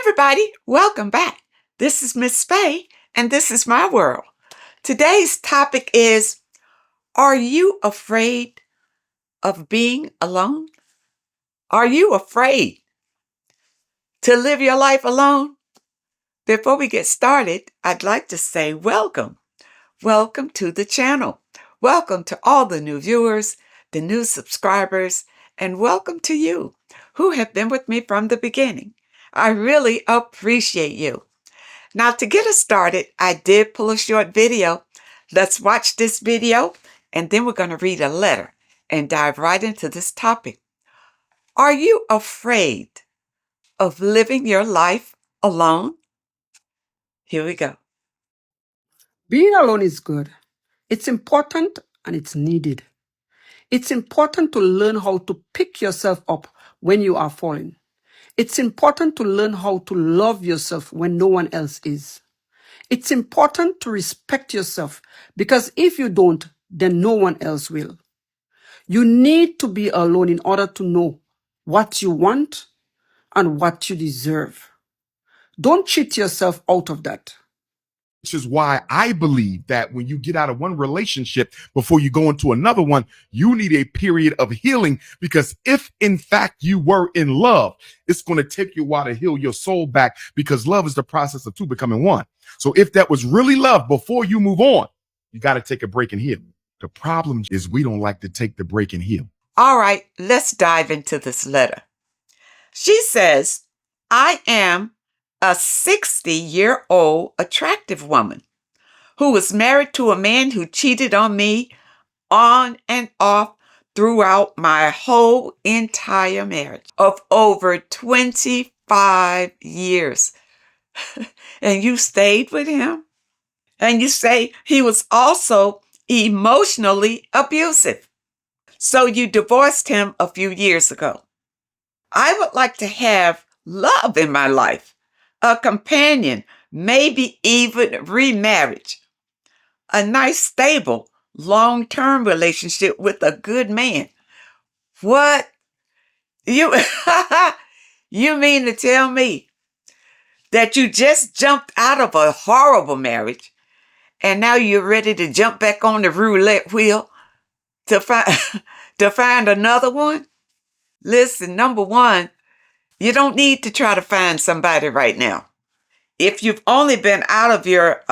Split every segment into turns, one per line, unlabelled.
everybody, welcome back. This is Miss Faye, and this is my world. Today's topic is, are you afraid of being alone? Are you afraid to live your life alone? Before we get started, I'd like to say welcome. Welcome to the channel. Welcome to all the new viewers, the new subscribers, and welcome to you who have been with me from the beginning. I really appreciate you. Now, to get us started, I did pull a short video. Let's watch this video, and then we're going to read a letter and dive right into this topic. Are you afraid of living your life alone? Here we go.
Being alone is good. It's important and it's needed. It's important to learn how to pick yourself up when you are falling. It's important to learn how to love yourself when no one else is. It's important to respect yourself because if you don't, then no one else will. You need to be alone in order to know what you want and what you deserve. Don't cheat yourself out of that.
Which is why I believe that when you get out of one relationship before you go into another one, you need a period of healing, because if in fact you were in love, it's going to take you a while to heal your soul back, because love is the process of two becoming one. So if that was really love before you move on, you got to take a break and heal. The problem is we don't like to take the break and heal.
All right, let's dive into this letter. She says, I am a 60-year-old attractive woman who was married to a man who cheated on me on and off throughout my whole entire marriage of over 25 years. And you stayed with him? And you say he was also emotionally abusive. So you divorced him a few years ago. I would like to have love in my life, a companion, maybe even remarriage, a nice, stable, long-term relationship with a good man. What? You mean to tell me that you just jumped out of a horrible marriage and now you're ready to jump back on the roulette wheel to find another one? Listen, number one, you don't need to try to find somebody right now. If you've only been out of your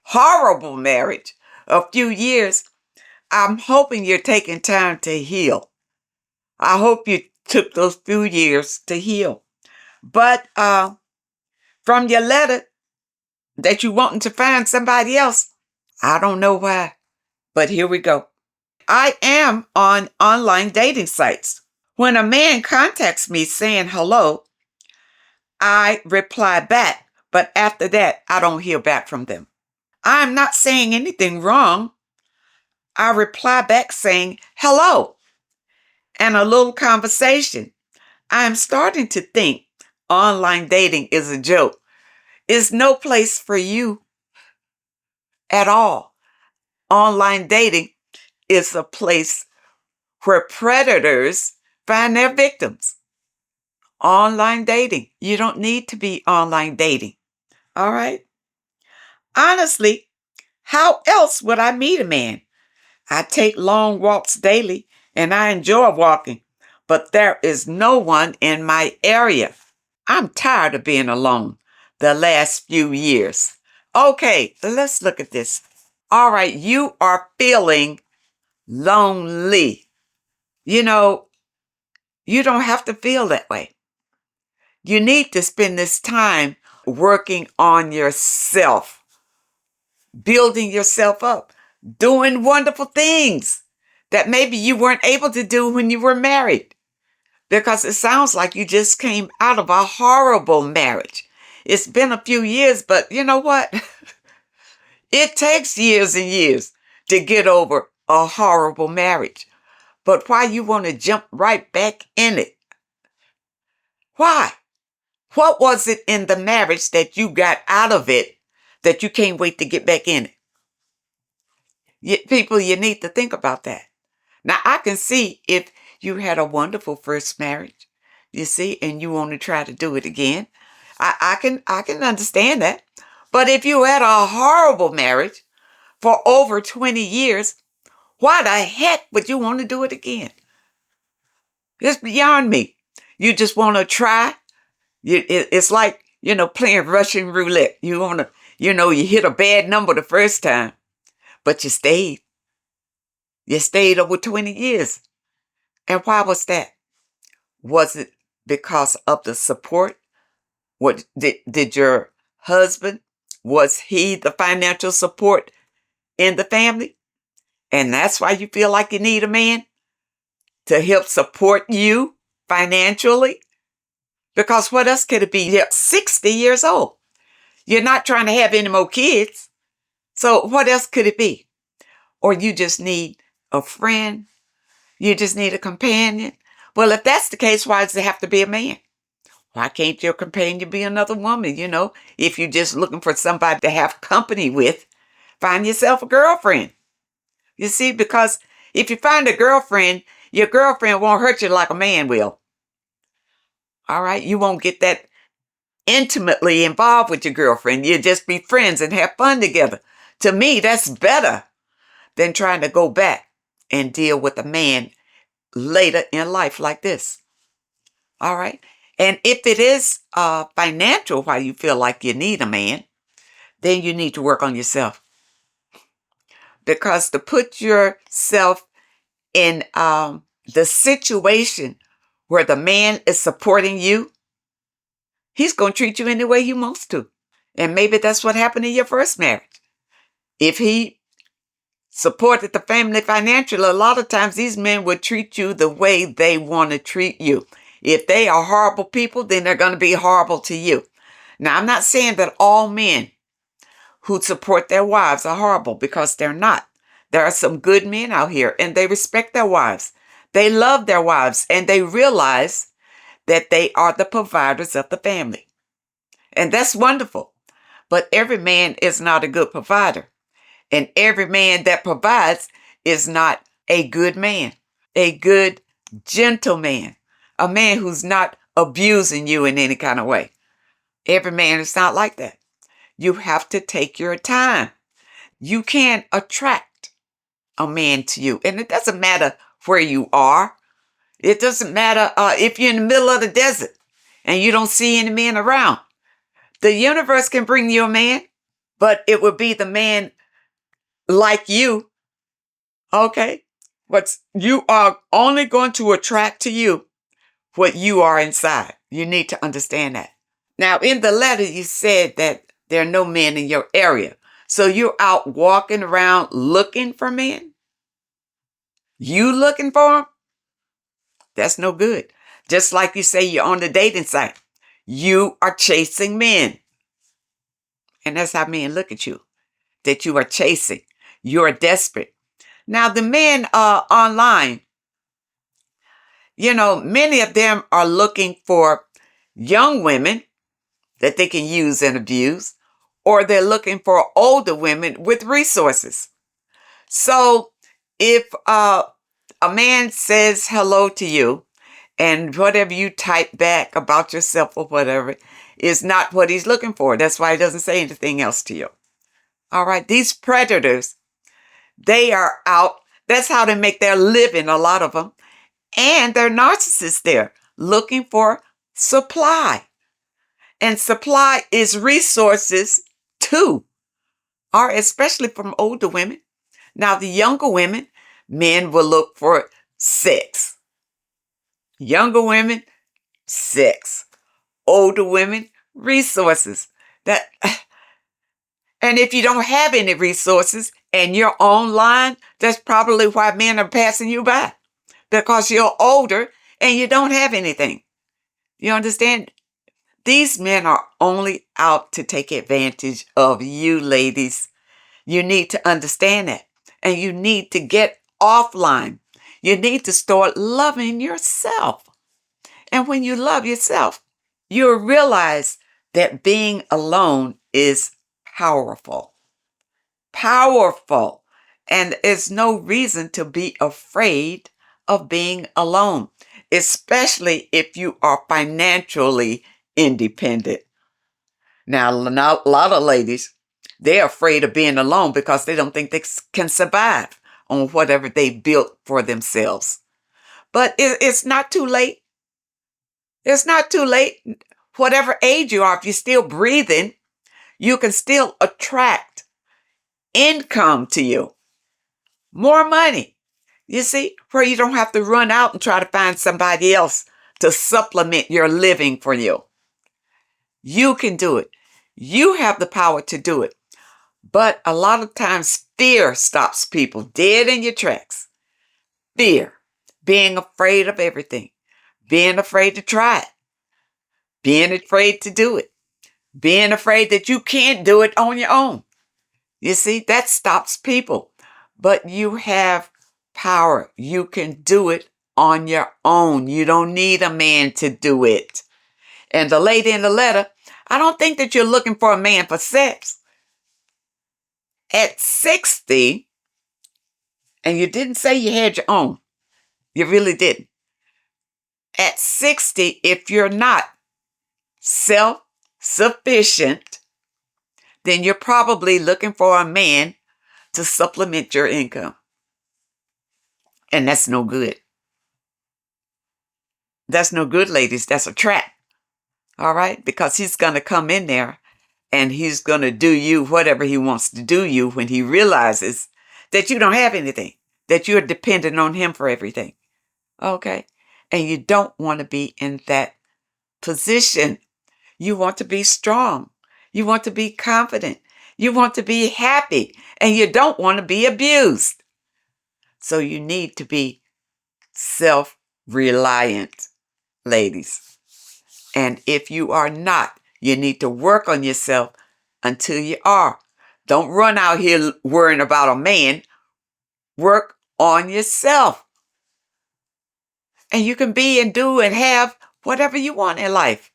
horrible marriage a few years, I'm hoping you're taking time to heal. I hope you took those few years to heal. But from your letter that you wanting to find somebody else, I don't know why, but here we go. I am on online dating sites. When a man contacts me saying hello, I reply back, but after that, I don't hear back from them. I'm not saying anything wrong. I reply back saying hello and a little conversation. I am starting to think online dating is a joke. It's no place for you at all. Online dating is a place where predators find their victims. Online dating. You don't need to be online dating. All right? Honestly, how else would I meet a man? I take long walks daily and I enjoy walking, but there is no one in my area. I'm tired of being alone the last few years. Okay, let's look at this. All right, you are feeling lonely. You know, you don't have to feel that way. You need to spend this time working on yourself, building yourself up, doing wonderful things that maybe you weren't able to do when you were married. Because it sounds like you just came out of a horrible marriage. It's been a few years, but you know what? It takes years and years to get over a horrible marriage. But why you want to jump right back in it? Why? What was it in the marriage that you got out of it that you can't wait to get back in it? People, you need to think about that. Now, I can see if you had a wonderful first marriage, you see, and you want to try to do it again. I can understand that. But if you had a horrible marriage for over 20 years, why the heck would you want to do it again? It's beyond me. You just want to try. It's like, playing Russian roulette. You want to, you hit a bad number the first time, but you stayed. You stayed over 20 years. And why was that? Was it because of the support? What did your husband, was he the financial support in the family? And that's why you feel like you need a man to help support you financially? Because what else could it be? You're 60 years old. You're not trying to have any more kids. So what else could it be? Or you just need a friend? You just need a companion? Well, if that's the case, why does it have to be a man? Why can't your companion be another woman? If you're just looking for somebody to have company with, find yourself a girlfriend. You see, because if you find a girlfriend, your girlfriend won't hurt you like a man will. All right? You won't get that intimately involved with your girlfriend. You'll just be friends and have fun together. To me, that's better than trying to go back and deal with a man later in life like this. All right? And if it is financial why you feel like you need a man, then you need to work on yourself. Because to put yourself in the situation where the man is supporting you, he's going to treat you any way he wants to. And maybe that's what happened in your first marriage. If he supported the family financially, a lot of times these men would treat you the way they want to treat you. If they are horrible people, then they're going to be horrible to you. Now, I'm not saying that all men who support their wives are horrible, because they're not. There are some good men out here, and they respect their wives. They love their wives, and they realize that they are the providers of the family. And that's wonderful. But every man is not a good provider. And every man that provides is not a good man, a good gentleman, a man who's not abusing you in any kind of way. Every man is not like that. You have to take your time. You can't attract a man to you. And it doesn't matter where you are. It doesn't matter if you're in the middle of the desert and you don't see any men around. The universe can bring you a man, but it will be the man like you. Okay? You are only going to attract to you what you are inside. You need to understand that. Now, in the letter, you said that there are no men in your area. So you're out walking around looking for men? You looking for them? That's no good. Just like you say you're on the dating site. You are chasing men. And that's how men look at you. That you are chasing. You're desperate. Now, the men online, many of them are looking for young women that they can use and abuse, or they're looking for older women with resources. So if a man says hello to you and whatever you type back about yourself or whatever is not what he's looking for, that's why he doesn't say anything else to you. All right. These predators, they are out. That's how they make their living, a lot of them. And they're narcissists there looking for supply. And supply is resources too, or especially from older women. Now, the younger women, men will look for sex. Younger women, sex. Older women, resources. And if you don't have any resources and you're online, that's probably why men are passing you by. Because you're older and you don't have anything. You understand? These men are only out to take advantage of you, ladies. You need to understand that. And you need to get offline. You need to start loving yourself. And when you love yourself, you'll realize that being alone is powerful. Powerful. And there's no reason to be afraid of being alone, especially if you are financially independent. Now, a lot of ladies, they're afraid of being alone because they don't think they can survive on whatever they built for themselves. But it's not too late. It's not too late. Whatever age you are, if you're still breathing, you can still attract income to you. More money. You see, where you don't have to run out and try to find somebody else to supplement your living for you. You can do it. You have the power to do it. But a lot of times fear stops people dead in your tracks. Fear. Being afraid of everything. Being afraid to try it. Being afraid to do it. Being afraid that you can't do it on your own. You see, that stops people. But you have power. You can do it on your own. You don't need a man to do it. And the lady in the letter, I don't think that you're looking for a man for sex. At 60, and you didn't say you had your own. You really didn't. At 60, if you're not self-sufficient, then you're probably looking for a man to supplement your income. And that's no good. That's no good, ladies. That's a trap. All right? Because he's going to come in there and he's going to do you whatever he wants to do you when he realizes that you don't have anything, that you're dependent on him for everything. Okay? And you don't want to be in that position. You want to be strong. You want to be confident. You want to be happy. And you don't want to be abused. So you need to be self-reliant, ladies. And if you are not, you need to work on yourself until you are. Don't run out here worrying about a man. Work on yourself. And you can be and do and have whatever you want in life.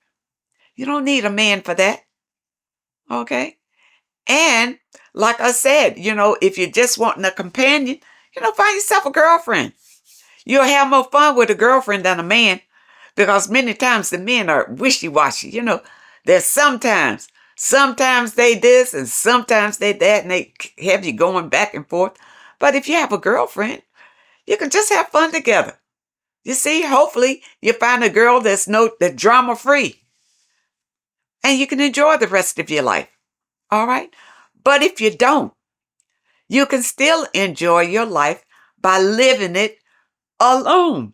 You don't need a man for that. Okay? And like I said, if you're just wanting a companion, find yourself a girlfriend. You'll have more fun with a girlfriend than a man because many times the men are wishy-washy. There's sometimes they this and sometimes they that and they have you going back and forth. But if you have a girlfriend, you can just have fun together. You see, hopefully you find a girl that's drama-free and you can enjoy the rest of your life. All right? But if you don't, you can still enjoy your life by living it alone,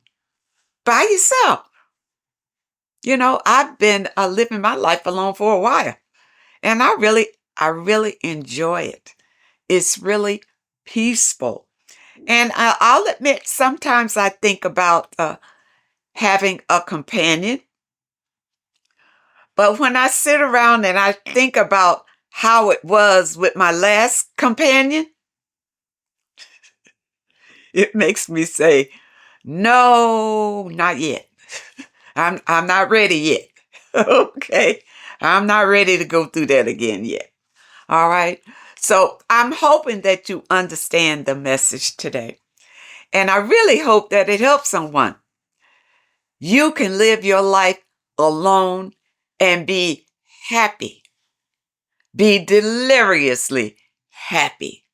by yourself. I've been living my life alone for a while, and I really enjoy it. It's really peaceful. And I'll admit, sometimes I think about having a companion, but when I sit around and I think about how it was with my last companion, it makes me say, no, not yet. I'm not ready yet. Okay. I'm not ready to go through that again yet. All right. So I'm hoping that you understand the message today. And I really hope that it helps someone. You can live your life alone and be happy. Be deliriously happy.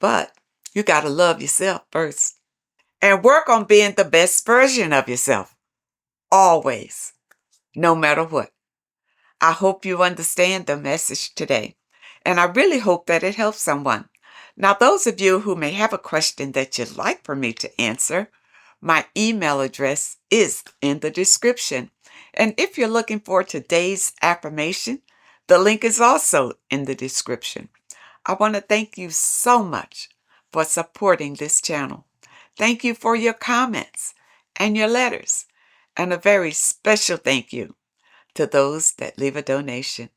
But you got to love yourself first and work on being the best version of yourself. Always. No matter what. I hope you understand the message today. And I really hope that it helps someone. Now, those of you who may have a question that you'd like for me to answer, my email address is in the description. And if you're looking for today's affirmation, the link is also in the description. I want to thank you so much for supporting this channel. Thank you for your comments and your letters. And a very special thank you to those that leave a donation.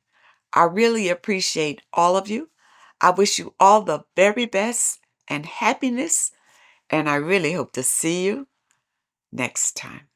I really appreciate all of you. I wish you all the very best and happiness, and I really hope to see you next time.